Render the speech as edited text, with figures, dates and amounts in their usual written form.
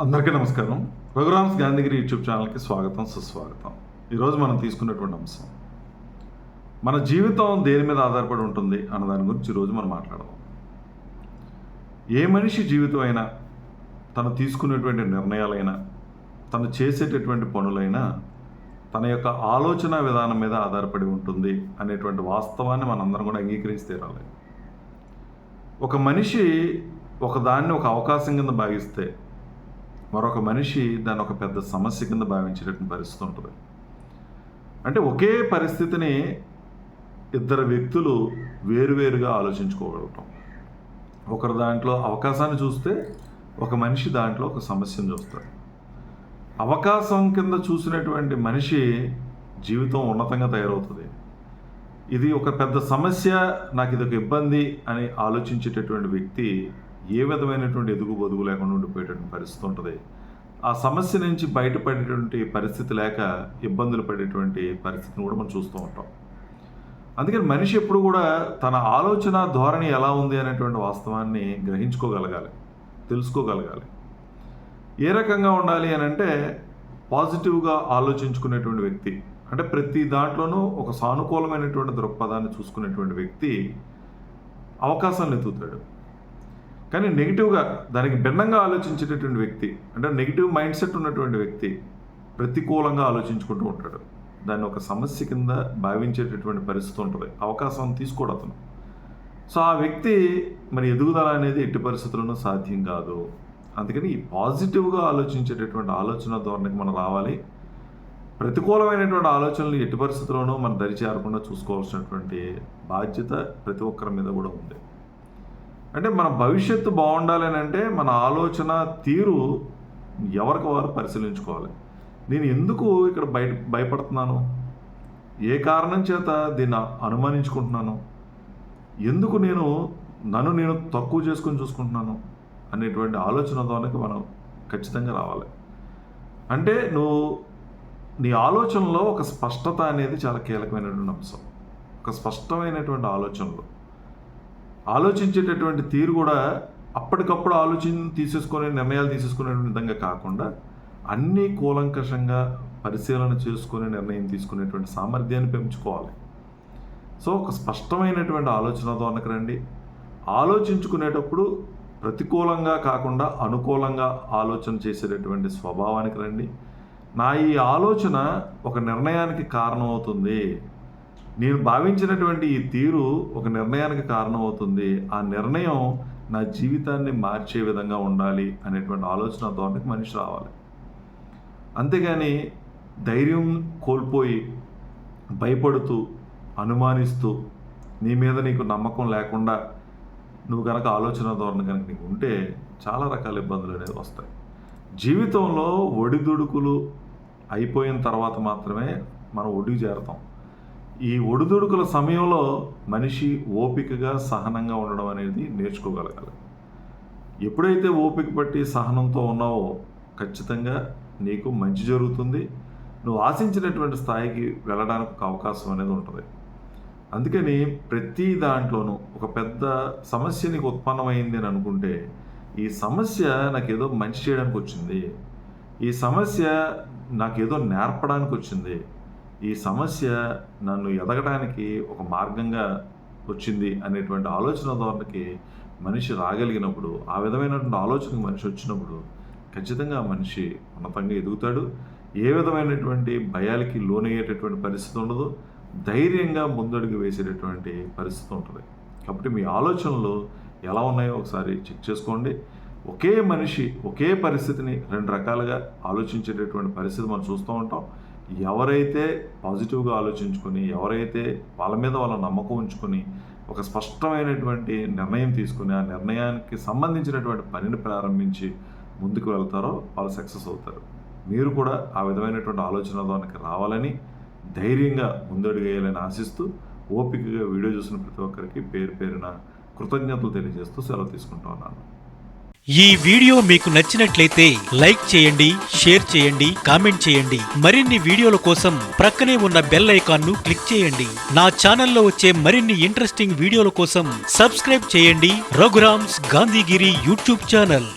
అందరికీ నమస్కారం. రఘురామ్స్ గాంధీగిరి యూట్యూబ్ ఛానల్కి స్వాగతం, సుస్వాగతం. ఈరోజు మనం తీసుకున్నటువంటి అంశం, మన జీవితం దేని మీద ఆధారపడి ఉంటుంది అన్న దాని గురించి ఈరోజు మనం మాట్లాడదాం. ఏ మనిషి జీవితం అయినా, తను తీసుకునేటువంటి నిర్ణయాలైనా, తను చేసేటటువంటి పనులైనా తన యొక్క ఆలోచన విధానం మీద ఆధారపడి ఉంటుంది అనేటువంటి వాస్తవాన్ని మనందరం కూడా అంగీకరించి తీరాలి. ఒక మనిషి ఒకదాన్ని ఒక అవకాశం కింద భావిస్తే మరొక మనిషి దాన్ని ఒక పెద్ద సమస్య కింద భావించేటటువంటి పరిస్థితి ఉంటుంది. అంటే ఒకే పరిస్థితిని ఇద్దరు వ్యక్తులు వేరువేరుగా ఆలోచించుకోగలుగుతాం. ఒకరు దాంట్లో అవకాశాన్ని చూస్తే ఒక మనిషి దాంట్లో ఒక సమస్యను చూస్తాడు. అవకాశం కింద చూసినటువంటి మనిషి జీవితం ఉన్నతంగా తయారవుతుంది. ఇది ఒక పెద్ద సమస్య, నాకు ఇది ఒక ఇబ్బంది అని ఆలోచించేటటువంటి వ్యక్తి ఏ విధమైనటువంటి ఎదుగు బొదుగు లేకుండా ఉండిపోయేటువంటి పరిస్థితి ఉంటుంది. ఆ సమస్య నుంచి బయటపడేటువంటి పరిస్థితి లేక ఇబ్బందులు పడేటువంటి పరిస్థితిని కూడా మనం చూస్తూ ఉంటాం. అందుకని మనిషి ఎప్పుడు కూడా తన ఆలోచన ధోరణి ఎలా ఉంది అనేటువంటి వాస్తవాన్ని గ్రహించుకోగలగాలి, తెలుసుకోగలగాలి. ఏ రకంగా ఉండాలి అని అంటే పాజిటివ్గా ఆలోచించుకునేటువంటి వ్యక్తి, అంటే ప్రతి దాంట్లోనూ ఒక సానుకూలమైనటువంటి దృక్పథాన్ని చూసుకునేటువంటి వ్యక్తి అవకాశాలను ఎత్తుతాడు. కానీ నెగిటివ్గా దానికి భిన్నంగా ఆలోచించేటటువంటి వ్యక్తి, అంటే నెగిటివ్ మైండ్ సెట్ ఉన్నటువంటి వ్యక్తి ప్రతికూలంగా ఆలోచించుకుంటూ ఉంటాడు. దాన్ని ఒక సమస్య కింద భావించేటటువంటి పరిస్థితి ఉంటుంది. అవకాశం తీసుకోడు అతను. సో ఆ వ్యక్తి మరి ఎదుగుదల అనేది ఎట్టి పరిస్థితుల్లోనూ సాధ్యం కాదు. అందుకని ఈ పాజిటివ్గా ఆలోచించేటటువంటి ఆలోచన ధోరణికి మనం రావాలి. ప్రతికూలమైనటువంటి ఆలోచనలు ఎట్టి పరిస్థితుల్లోనూ మనం దరిచేరకుండా చూసుకోవాల్సినటువంటి బాధ్యత ప్రతి ఒక్కరి మీద కూడా ఉంది. అంటే మన భవిష్యత్తు బాగుండాలి అని అంటే మన ఆలోచన తీరు ఎవరికి వారు పరిశీలించుకోవాలి. నేను ఎందుకు ఇక్కడ భయపడుతున్నాను, ఏ కారణం చేత దీన్ని అనుమానించుకుంటున్నాను, ఎందుకు నన్ను నేను తక్కువ చేసుకొని చూసుకుంటున్నాను అనేటువంటి ఆలోచన ధోరణికి మనం ఖచ్చితంగా రావాలి. అంటే నీ ఆలోచనలో ఒక స్పష్టత అనేది చాలా కీలకమైనటువంటి అంశం. ఒక స్పష్టమైనటువంటి ఆలోచించేటటువంటి తీరు కూడా అప్పటికప్పుడు తీసేసుకునే నిర్ణయాలు తీసుకునే విధంగా కాకుండా అన్నీ కూలంకషంగా పరిశీలన చేసుకునే నిర్ణయం తీసుకునేటువంటి సామర్థ్యాన్ని పెంచుకోవాలి. సో ఒక స్పష్టమైనటువంటి ఆలోచన ధోరణికి రండి. ఆలోచించుకునేటప్పుడు ప్రతికూలంగా కాకుండా అనుకూలంగా ఆలోచన చేసేటటువంటి స్వభావానికి రండి. నా ఈ ఆలోచన ఒక నిర్ణయానికి కారణమవుతుంది, నేను భావించినటువంటి ఈ తీరు ఒక నిర్ణయానికి కారణమవుతుంది, ఆ నిర్ణయం నా జీవితాన్ని మార్చే విధంగా ఉండాలి అనేటువంటి ఆలోచన ధోరణికి మనిషి రావాలి. అంతేగాని ధైర్యం కోల్పోయి భయపడుతూ అనుమానిస్తూ నీ మీద నీకు నమ్మకం లేకుండా నువ్వు కనుక ఆలోచన ధోరణి కనుక నీకు ఉంటే చాలా రకాల ఇబ్బందులు అనేవి వస్తాయి. జీవితంలో ఒడిదుడుకులు అయిపోయిన తర్వాత మాత్రమే మనం ఒడికి చేరతాం. ఈ ఒడిదుడుకుల సమయంలో మనిషి ఓపికగా సహనంగా ఉండడం అనేది నేర్చుకోగలగాలి. ఎప్పుడైతే ఓపిక పట్టి సహనంతో ఉన్నావో ఖచ్చితంగా నీకు మంచి జరుగుతుంది. నువ్వు ఆశించినటువంటి స్థాయికి వెళ్ళడానికి ఒక అవకాశం అనేది ఉంటుంది. అందుకని ప్రతి దాంట్లోనూ ఒక పెద్ద సమస్య నీకు ఉత్పన్నమైంది అని అనుకుంటే, ఈ సమస్య నాకేదో మంచి చేయడానికి వచ్చింది, ఈ సమస్య నాకేదో నేర్పడానికి వచ్చింది, ఈ సమస్య నన్ను ఎదగడానికి ఒక మార్గంగా వచ్చింది అనేటువంటి ఆలోచన ధోరణికి మనిషి రాగలిగినప్పుడు, ఆ విధమైనటువంటి ఆలోచనకు మనిషి వచ్చినప్పుడు ఖచ్చితంగా మనిషి ఉన్నతంగా ఎదుగుతాడు. ఏ విధమైనటువంటి భయాలకి లోనయ్యేటటువంటి పరిస్థితి ఉండదు, ధైర్యంగా ముందడుగు వేసేటటువంటి పరిస్థితి ఉంటుంది. కాబట్టి మీ ఆలోచనలు ఎలా ఉన్నాయో ఒకసారి చెక్ చేసుకోండి. ఒకే మనిషి ఒకే పరిస్థితిని రెండు రకాలుగా ఆలోచించేటటువంటి పరిస్థితి మనం చూస్తూ ఉంటాం. ఎవరైతే పాజిటివ్గా ఆలోచించుకొని, ఎవరైతే వాళ్ళ మీద వాళ్ళ నమ్మకం ఉంచుకొని ఒక స్పష్టమైనటువంటి నిర్ణయం తీసుకుని ఆ నిర్ణయానికి సంబంధించినటువంటి పనిని ప్రారంభించి ముందుకు వెళ్తారో వాళ్ళు సక్సెస్ అవుతారు. మీరు కూడా ఆ విధమైనటువంటి ఆలోచన ధోరణికి రావాలని, ధైర్యంగా ముందడుగేయాలని ఆశిస్తూ, ఓపికగా వీడియో చూసిన ప్రతి ఒక్కరికి పేరు పేరున కృతజ్ఞతలు తెలియజేస్తూ సెలవు తీసుకుంటూ ఉన్నాను. ఈ వీడియో మీకు నచ్చినట్లయితే లైక్ చేయండి, షేర్ చేయండి, కామెంట్ చేయండి. మరిన్ని వీడియోల కోసం ప్రక్కనే ఉన్న బెల్ ఐకాన్ ను క్లిక్ చేయండి. నా ఛానల్లో వచ్చే మరిన్ని ఇంట్రెస్టింగ్ వీడియోల కోసం సబ్స్క్రైబ్ చేయండి రఘురామ్స్ గాంధీగిరి యూట్యూబ్ ఛానల్.